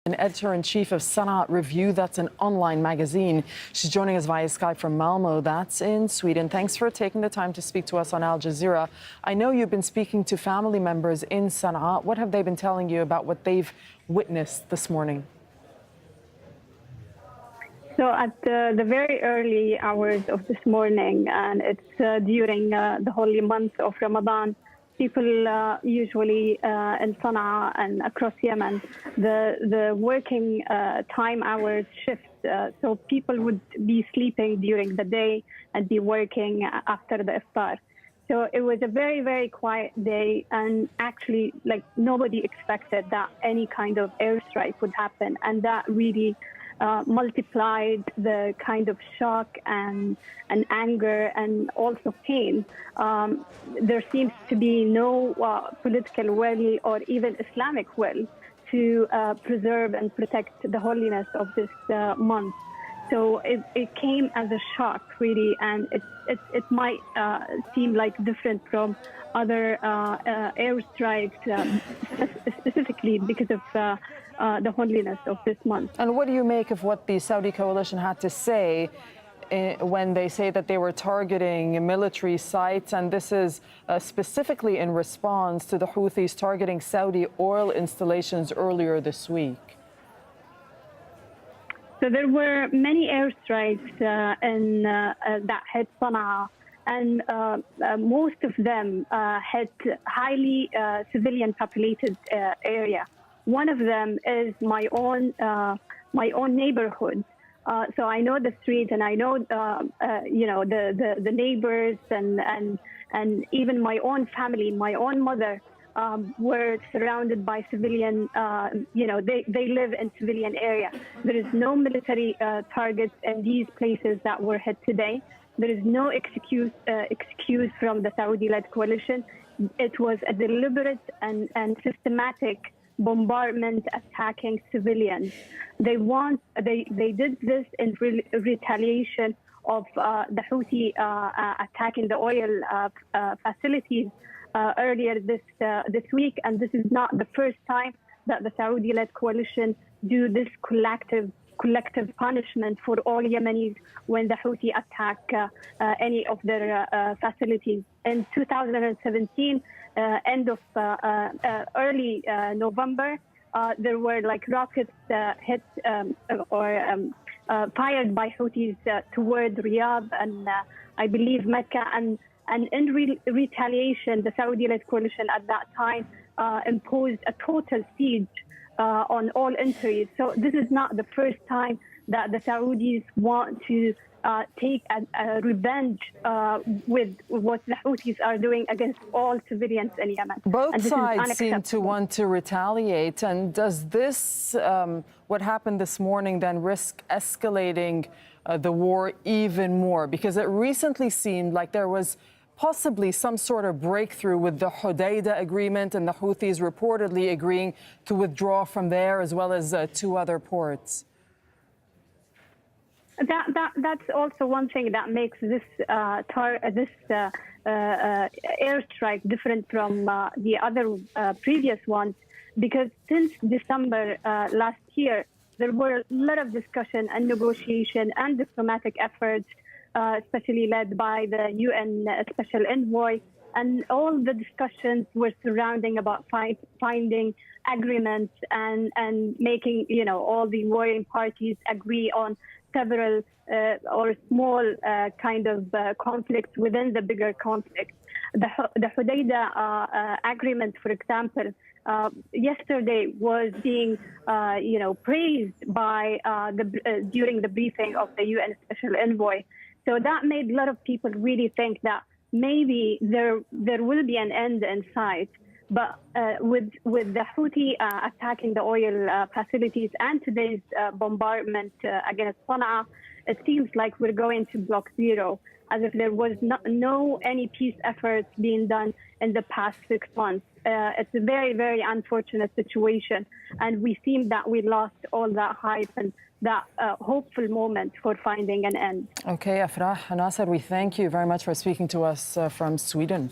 An editor-in-chief of Sana'a Review, that's an online magazine. She's joining us via Skype from Malmö, that's in Sweden. Thanks for taking the time to speak to us on Al Jazeera. I know you've been speaking to family members in Sana'a. What have they been telling you about what they've witnessed this morning? So at the very early hours of this morning, and it's during the holy month of Ramadan, people usually in Sana'a and across Yemen, the working time hours shift. So people would be sleeping during the day and be working after the iftar. So it was a very, very quiet day, and actually, like, nobody expected that any kind of airstrike would happen, and that really multiplied the kind of shock and anger and also pain. There seems to be no political will or even Islamic will to preserve and protect the holiness of this month. So it came as a shock, really, and it might seem like different from other airstrikes, specifically because of the holiness of this month. And what do you make of what the Saudi coalition had to say when they say that they were targeting military sites, and this is specifically in response to the Houthis targeting Saudi oil installations earlier this week? So there were many airstrikes that hit Sana'a, and most of them hit highly civilian populated area. One of them is my own neighborhood. So I know the street, and I know the neighbors, and even my own family, my own mother were surrounded by civilian. They live in civilian area. There is no military targets in these places that were hit today. There is no excuse from the Saudi-led coalition. It was a deliberate and systematic bombardment attacking civilians. They did this in retaliation of the Houthi attacking the oil facilities earlier this week, and this is not the first time that the Saudi-led coalition do this collective punishment for all Yemenis when the Houthi attack any of their facilities. In 2017, end of early November, there were like rockets hit or fired by Houthis toward Riyadh and I believe Mecca, and in retaliation, the Saudi-led coalition at that time imposed a total siege on all entries. So this is not the first time that the Saudis want to take a revenge with what the Houthis are doing against all civilians in Yemen. Both sides seem to want to retaliate. And does this, what happened this morning, then risk escalating the war even more? Because it recently seemed like there was possibly some sort of breakthrough with the Hudaydah agreement, and the Houthis reportedly agreeing to withdraw from there, as well as two other ports. That's also one thing that makes this airstrike different from the other previous ones, because since December last year, there were a lot of discussion and negotiation and diplomatic efforts, especially led by the UN Special Envoy, and all the discussions were surrounding about finding agreements and making all the warring parties agree on several or small kind of conflicts within the bigger conflict. The Hudaydah agreement, for example, yesterday was being praised by during the briefing of the UN Special Envoy. So that made a lot of people really think that maybe there will be an end in sight. But with the Houthi attacking the oil facilities and today's bombardment against Sana'a, it seems like we're going to block zero, as if there was no any peace efforts being done in the past 6 months. It's a very, very unfortunate situation, and we seem that we lost all that hype and that hopeful moment for finding an end. Okay, Afrah Nasser, we thank you very much for speaking to us from Sweden.